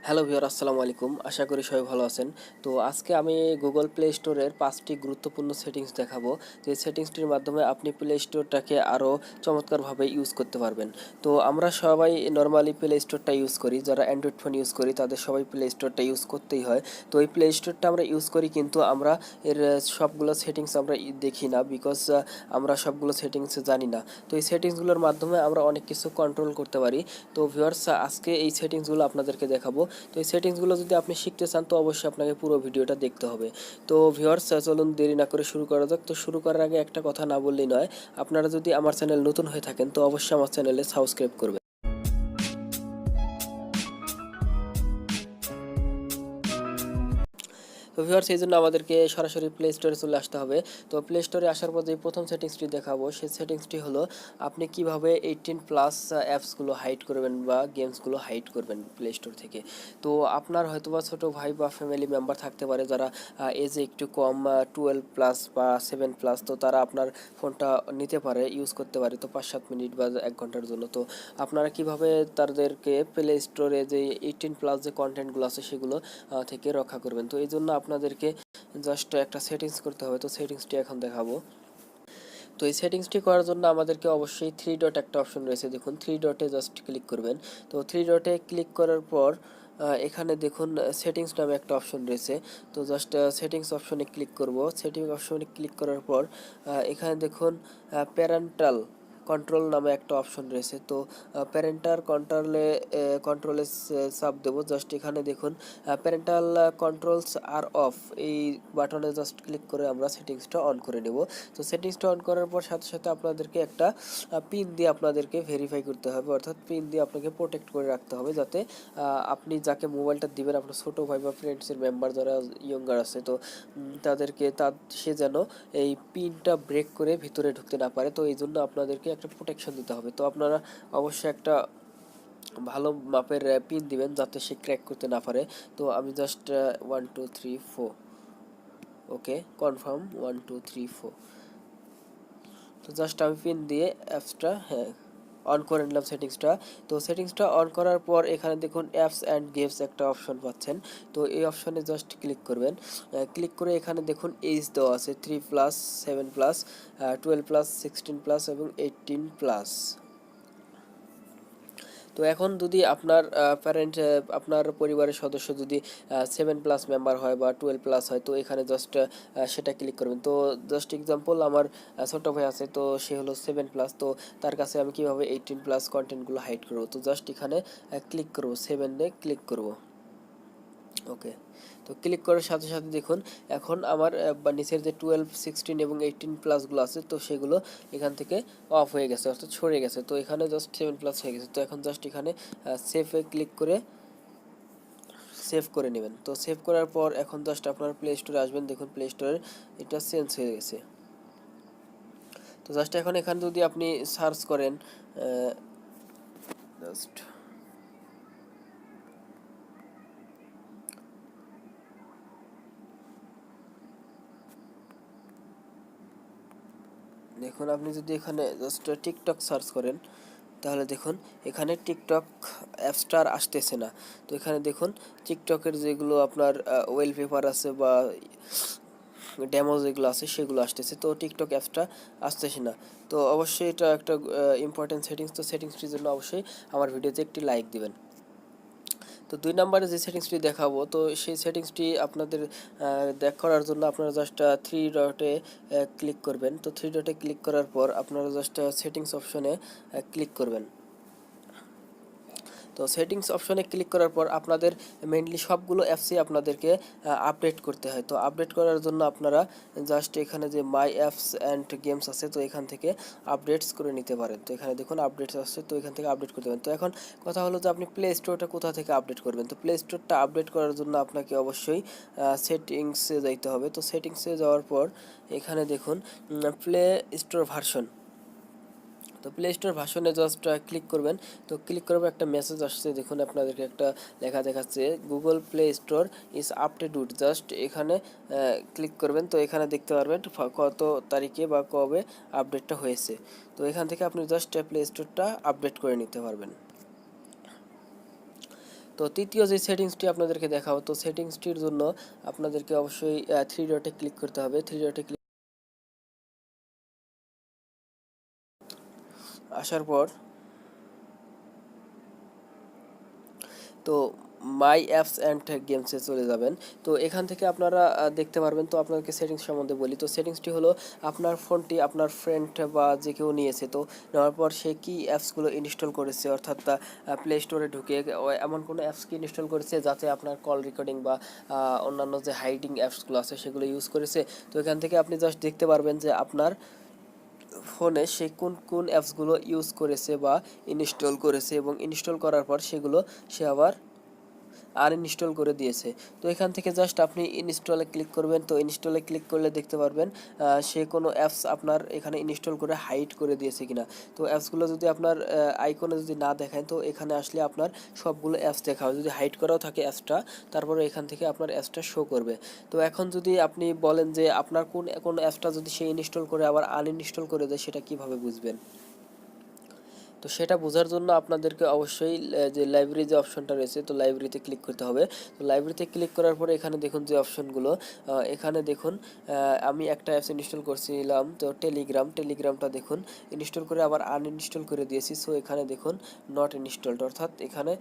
Hello viewer, আসসালামু আলাইকুম। আশা করি সবাই ভালো আছেন। তো আজকে আমি গুগল প্লে স্টোরের 5টি গুরুত্বপূর্ণ সেটিংস দেখাবো, যে সেটিংসটির মাধ্যমে আপনি প্লে স্টোরটাকে আরও চমৎকারভাবে ইউজ করতে পারবেন। তো আমরা সবাই নর্মালি প্লে স্টোরটা ইউজ করি, যারা অ্যান্ড্রয়েড ফোন ইউজ করি তাদের সবাই প্লে স্টোরটা ইউজ করতেই হয়। তো এই প্লে স্টোরটা আমরা ইউজ করি, কিন্তু আমরা এর সবগুলো সেটিংস আমরা দেখি না, বিকজ আমরা সবগুলো সেটিংস জানি না। তো এই সেটিংসগুলোর মাধ্যমে আমরা অনেক কিছু কন্ট্রোল করতে পারি। তো ভিউয়ার্স, আজকে এই সেটিংসগুলো আপনাদেরকে দেখাবো। তো এই সেটিংসগুলো যদি আপনি শিখতে চান তো অবশ্যই আপনাকে পুরো ভিডিওটা দেখতে হবে। তো ভিউয়ার্স, চলুন দেরি না করে শুরু করা যাক। তো শুরু করার আগে একটা কথা না বললেই নয়, আপনারা যদি আমার চ্যানেল নতুন হয়ে থাকেন তো অবশ্যই আমার চ্যানেলে সাবস্ক্রাইব করবেন। তো ভিউয়ার্স, এই জন্য আমাদেরকে সরাসরি প্লে স্টোরে চলে আসতে হবে। তো প্লে স্টোরে আসার পর যে প্রথম সেটিংসটি দেখাবো সেই সেটিংসটি হলো আপনি কিভাবে 18+ অ্যাপসগুলো হাইড করবেন বা গেমসগুলো হাইড করবেন প্লে স্টোর থেকে। তো আপনার হয়তোবা ছোটো ভাই বা ফ্যামিলি মেম্বার থাকতে পারে যারা এজে একটু কম, 12+ বা 7+, তো তারা আপনার ফোনটা নিতে পারে, ইউজ করতে পারে, তো 5-7 মিনিট বা 1 ঘন্টার জন্য। তো আপনারা কিভাবে তাদেরকে প্লে স্টোরে যে 18+ যে কন্টেন্টগুলো আছে সেগুলো থেকে রক্ষা করবেন। তো এই জন্য আপনাদেরকে জাস্ট একটা সেটিংস করতে হবে। তো সেটিংসটি এখন দেখাবো। তো এই সেটিংসটি করার জন্য আমাদেরকে অবশ্যই 3 ডট একটা অপশন রয়েছে, দেখুন 3 ডটে জাস্ট ক্লিক করবেন। তো 3 ডটে ক্লিক করার পর এখানে দেখুন সেটিংস নামে একটা অপশন রয়েছে। তো জাস্ট সেটিংস অপশনে ক্লিক করব। সেটিংস অপশনে ক্লিক করার পর এখানে দেখুন প্যারেন্টাল কন্ট্রোল নামে একটা অপশন রয়েছে। তো কন্ট্রোলে চাপ দেবো। জাস্ট এখানে দেখুন প্যারেন্টাল কন্ট্রোলস আর অফ, এই বাটনে জাস্ট ক্লিক করে আমরা সেটিংসটা অন করে নেব। তো সেটিংসটা অন করার পর সাথে সাথে আপনাদেরকে একটা পিন দিয়ে আপনাদেরকে ভেরিফাই করতে হবে, অর্থাৎ পিন দিয়ে আপনাকে প্রোটেক্ট করে রাখতে হবে, যাতে আপনি যাকে মোবাইলটা দিবেন, আপনার ছোটো ভাই বা ফ্রেন্ডসের মেম্বার যারা ইয়ঙ্গার আছে, তো সে যেন এই পিনটা ব্রেক করে ভিতরে ঢুকতে না পারে। তো এই জন্য আপনাদেরকে একটা প্রোটেকশন দিতে হবে। তো আপনারা অবশ্যই একটা ভালো মাপের পিন দিবেন যাতে সে ক্র্যাক করতে না পারে। তো আমি জাস্ট 1 2 3 4, ওকে, কনফার্ম 1 2 3 4। তো জাস্ট আমি পিন দিয়ে অ্যাপসটা অন করে নিলাম সেটিংসটা। তো সেটিংসটা অন করার পর এখানে দেখুন অ্যাপস অ্যান্ড গেমস একটা অপশন পাচ্ছেন। তো এই অপশনে জাস্ট ক্লিক করবেন। ক্লিক করে এখানে দেখুন এজ দেওয়া আছে 3+, 7+, 12+, 16+ এবং 18+। তো এখন যদি আপনার আপনার পরিবারের সদস্য যদি 7+ মেম্বার হয় বা 12+ হয়, তো এখানে জাস্ট সেটা ক্লিক করবেন। তো জাস্ট এক্সাম্পল, আমার ছোটো ভাই আছে, তো সে হলো 7+, তো তার কাছে আমি কীভাবে 18+ কন্টেন্টগুলো হাইড করবো। তো জাস্ট এখানে ক্লিক করবো, 7-এ ক্লিক করবো, ওকে। তো ক্লিক করার সাথে সাথে দেখুন এখন আমার বা নিচের যে 12, 16 এবং 18+গুলো আছে, তো সেগুলো এখান থেকে অফ হয়ে গেছে, অর্থাৎ সরে গেছে। তো এখানে জাস্ট 7+ হয়ে গেছে। তো এখন জাস্ট এখানে সেভে ক্লিক করে সেভ করে নেবেন। তো সেভ করার পর এখন জাস্ট আপনার প্লে স্টোরে আসবেন, দেখুন প্লে স্টোরে এটা চেঞ্জ হয়ে গেছে। তো জাস্ট এখন এখানে যদি আপনি সার্চ করেন, জাস্ট দেখুন, আপনি যদি এখানে জাস্ট টিকটক সার্চ করেন তাহলে দেখুন এখানে টিকটক অ্যাপসটা আসতেছে না। তো এখানে দেখুন টিকটকের যেগুলো আপনার ওয়েলপেপার আছে বা ডেমো যেগুলো আছে সেগুলো আসতেছে, তো টিকটক অ্যাপসটা আসতেছে না। তো অবশ্যই এটা একটা ইম্পর্টেন্ট সেটিংস। তো সেটিংসটির জন্য অবশ্যই আমার ভিডিওতে একটি লাইক দিবেন। তো 2 নম্বরে যে সেটিংসটি দেখাবো, তো সেই সেটিংসটি আপনাদের করার জন্য আপনারা জাস্ট 3 ডটে ক্লিক করবেন। তো 3 ডটে ক্লিক করার পর আপনারা জাস্ট সেটিংস অপশনে ক্লিক করবেন। তো সেটিংস অপশনে ক্লিক করার পর আপনাদের মেইনলি সবগুলো অ্যাপসই আপনাদেরকে আপডেট করতে হয়। তো আপডেট করার জন্য আপনারা জাস্ট এখানে যে মাই অ্যাপস অ্যান্ড গেমস আছে, তো এখান থেকে আপডেটস করে নিতে পারেন। তো এখানে দেখুন আপডেটস আসছে, তো এখান থেকে আপডেট করতে পারেন। তো এখন কথা হলো যে আপনি প্লে স্টোরটা কোথা থেকে আপডেট করবেন। তো প্লে স্টোরটা আপডেট করার জন্য আপনাকে অবশ্যই সেটিংসে যাইতে হবে। তো সেটিংসে যাওয়ার পর এখানে দেখুন প্লে স্টোর ভার্সন, তো প্লে স্টোর ভার্সনে জাস্ট ক্লিক করবেন। তো ক্লিক করার পর একটা মেসেজ আসছে, দেখুন আপনাদেরকে একটা লেখা দেখাচ্ছে Google play store is updated. Just এখানে ক্লিক করবেন। তো এখানে দেখতে পারবেন কত তারিখে বা কবে আপডেটটা হয়েছে। তো এখান থেকে আপনি জাস্ট প্লে স্টোরটা আপডেট করে নিতে পারবেন। তো তৃতীয় যে সেটিংসটি আপনাদেরকে দেখাবো, তো সেটিংসটির জন্য আপনাদেরকে অবশ্যই থ্রি ডটে ক্লিক করতে হবে। থ্রি ডটে ক্লিক আসার পর তো মাই অ্যাপস অ্যান্ড গেমসে চলে যাবেন। তো এখান থেকে আপনারা দেখতে পারবেন। তো আপনাদেরকে সেটিংস সম্বন্ধে বলি। তো সেটিংসটি হলো, আপনার ফোনটি আপনার ফ্রেন্ড বা যে কেউ নিয়েছে, তো নেওয়ার পর সে কী অ্যাপসগুলো ইনস্টল করেছে, অর্থাৎ প্লে স্টোরে ঢুকে এমন কোনো অ্যাপস কি ইনস্টল করেছে যাতে আপনার কল রেকর্ডিং বা অন্যান্য যে হাইডিং অ্যাপসগুলো আছে সেগুলো ইউজ করেছে। তো এখান থেকে আপনি জাস্ট দেখতে পারবেন যে আপনার ফোনে সে কোন কোন অ্যাপসগুলো ইউজ করেছে বা ইনস্টল করেছে, এবং ইনস্টল করার পর সেগুলো সে আবার আনইনস্টল করে দিয়েছে। তো এখান থেকে জাস্ট আপনি ইনস্টলে ক্লিক করবেন। তো ইনস্টলে ক্লিক করলে দেখতে পারবেন সে কোনো অ্যাপস আপনার এখানে ইনস্টল করে হাইড করে দিয়েছে কিনা। তো অ্যাপসগুলো যদি আপনার আইকনে যদি না দেখায়, তো এখানে আসলে আপনার সবগুলো অ্যাপস দেখা হবে। যদি হাইড করাও থাকে অ্যাপসটা, তারপরে এখান থেকে আপনার অ্যাপসটা শো করবে। তো এখন যদি আপনি বলেন যে আপনার কোন অ্যাপসটা যদি সে ইনস্টল করে আবার আনইনস্টল করে দেয়, সেটা কিভাবে বুঝবেন? তো সেটা বোঝার জন্য আপনাদেরকে অবশ্যই যে লাইব্রেরি যে অপশনটা রয়েছে, তো লাইব্রেরিতে ক্লিক করতে হবে। তো লাইব্রেরিতে ক্লিক করার পরে এখানে দেখুন যে অপশনগুলো, এখানে দেখুন আমি একটা অ্যাপস ইনস্টল করছিলাম, তো টেলিগ্রামটা দেখুন ইনস্টল করে আবার আনইনস্টল করে দিয়েছি। সো এখানে দেখুন নট ইনস্টলড, অর্থাৎ এখানে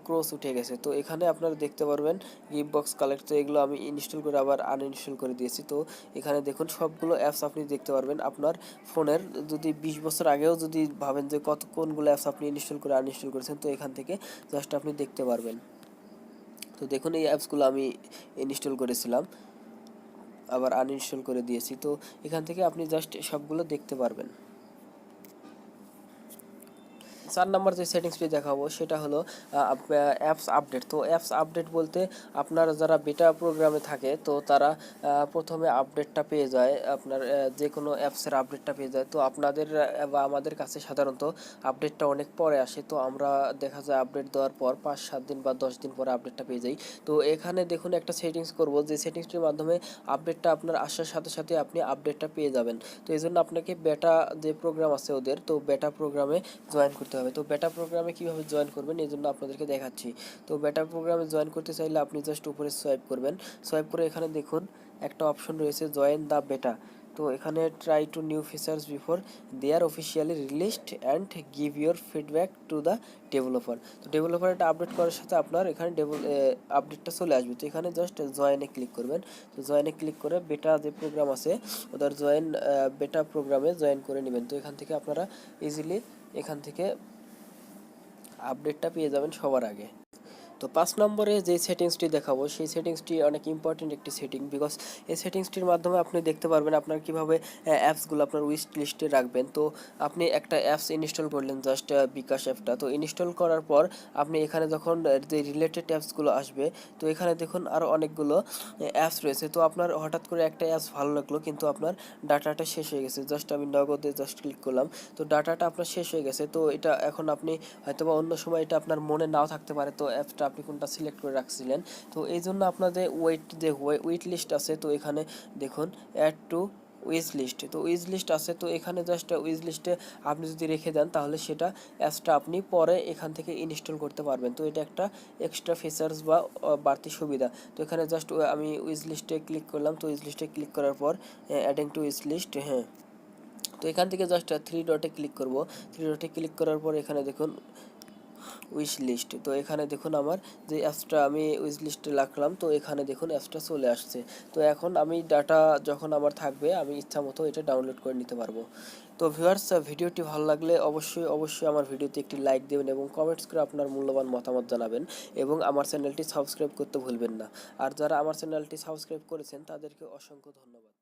ক্রস উঠে গেছে। তো এখানে আপনারা দেখতে পারবেন গিফট কালেক্ট, তো এগুলো আমি ইনস্টল করে আবার আনইনস্টল করে দিয়েছি। তো এখানে দেখুন সবগুলো অ্যাপস আপনি দেখতে পারবেন। আপনার ফোনের যদি 20 বছর আগেও যদি ভাবেন যে কোনগুলো অ্যাপস আপনি ইনস্টল করে আনইনস্টল করেছেন, তো এখান থেকে জাস্ট আপনি দেখতে পারবেন। তো দেখুন এই অ্যাপসগুলো আমি ইনস্টল করেছিলাম, আবার আনইনস্টল করে দিয়েছি। তো এখান থেকে আপনি জাস্ট সবগুলো দেখতে পারবেন। 4 নাম্বার যে সেটিংসটি দেখাবো সেটা হলো অ্যাপস আপডেট। তো অ্যাপস আপডেট বলতে আপনার যারা বেটা প্রোগ্রামে থাকে, তো তারা প্রথমে আপডেটটা পেয়ে যায়, আপনার যে কোনো অ্যাপসের আপডেটটা পেয়ে যায়। তো আপনাদের বা আমাদের কাছে সাধারণত আপডেটটা অনেক পরে আসে। তো আমরা দেখা যায় আপডেট দেওয়ার পর 5-7 দিন বা 10 দিন পরে আপডেটটা পেয়ে যাই। তো এখানে দেখুন একটা সেটিংস করব, যে সেটিংসটির মাধ্যমে আপডেটটা আপনার আসার সাথে সাথে আপনি আপডেটটা পেয়ে যাবেন। তো এই জন্য আপনাকে বেটা যে প্রোগ্রাম আছে ওদের, তো বেটা প্রোগ্রামে জয়েন করতে হবে। তো বেটা প্রোগ্রামে কীভাবে জয়েন করবেন এই জন্য আপনাদেরকে দেখাচ্ছি। তো বেটা প্রোগ্রামে জয়েন করতে চাইলে আপনি জাস্ট উপরে সোয়াইপ করবেন। সোয়াইপ করে এখানে দেখুন একটা অপশন রয়েছে জয়েন দ্য বেটা। তো এখানে try to new features before they are officially released and give your feedback to the developer. তো ডেভেলপারটা আপডেট করার সাথে আপনার এখানে আপডেটটা চলে আসবে। তো এখানে জাস্ট জয়েনে ক্লিক করবেন। তো জয়েনে ক্লিক করে বেটা যে প্রোগ্রাম আছে ওদের বেটা প্রোগ্রামে জয়েন করে নেবেন। তো এখান থেকে আপনারা ইজিলি এখান থেকে আপডেটটা পেয়ে যাবেন সবার আগে। তো 5 নম্বরে যে সেটিংসটি দেখাবো সেই সেটিংসটি অনেক ইম্পর্টেন্ট একটি সেটিং, বিকজ এই সেটিংসটির মাধ্যমে আপনি দেখতে পারবেন আপনার কীভাবে অ্যাপসগুলো আপনার উইশ লিস্টে রাখবেন। তো আপনি একটা অ্যাপস ইনস্টল করলেন, জাস্ট বিকাশ অ্যাপটা, তো ইনস্টল করার পর আপনি এখানে যখন যে রিলেটেড অ্যাপসগুলো আসবে, তো এখানে দেখুন আরও অনেকগুলো অ্যাপস রয়েছে। তো আপনার হঠাৎ করে একটা অ্যাপস ভালো লাগলো কিন্তু আপনার ডাটাটা শেষ হয়ে গেছে, জাস্ট আমি নগদে জাস্ট ক্লিক করলাম, তো ডাটাটা আপনার শেষ হয়ে গেছে। তো এটা এখন আপনি হয়তোবা অন্য সময় এটা আপনার মনে নাও থাকতে পারে, তো অ্যাপসটা আপনি কোনটা সিলেক্ট করে রাখছিলেন। তো এই জন্য আপনাদের ওয়েট লিস্ট আছে, তো এখানে দেখুন অ্যাড টু উইজ লিস্ট, তো উইজ লিস্ট আছে। তো এখানে জাস্ট উইজ লিস্টে আপনি যদি রেখে দেন তাহলে সেটা অ্যাপসটা আপনি পরে এখান থেকে ইনস্টল করতে পারবেন। তো এটা একটা এক্সট্রা ফিচার্স বা বাড়তি সুবিধা। তো এখানে জাস্ট আমি উইজ লিস্টে ক্লিক করলাম। তো উইজ লিস্টে ক্লিক করার পর অ্যাডিং টু উইজ লিস্ট, হ্যাঁ, তো এখান থেকে জাস্ট 3 ডটে ক্লিক করব। 3 ডটে ক্লিক করার পর এখানে দেখুন উইশ লিস্ট, তো এখানে দেখুন আমার যে অ্যাপসটা আমি উইশ লিস্টে রাখলাম, তো এখানে দেখুন অ্যাপসটা চলে আসছে। তো এখন আমি ডাটা যখন আমার থাকবে আমি ইচ্ছা মতো এটা ডাউনলোড করে নিতে পারবো। তো ভিউয়ার্স, ভিডিওটি ভালো লাগলে অবশ্যই আমার ভিডিওতে একটি লাইক দেবেন এবং কমেন্টস করে আপনার মূল্যবান মতামত জানাবেন, এবং আমার চ্যানেলটি সাবস্ক্রাইব করতে ভুলবেন না। আর যারা আমার চ্যানেলটি সাবস্ক্রাইব করেছেন তাদেরকে অসংখ্য ধন্যবাদ।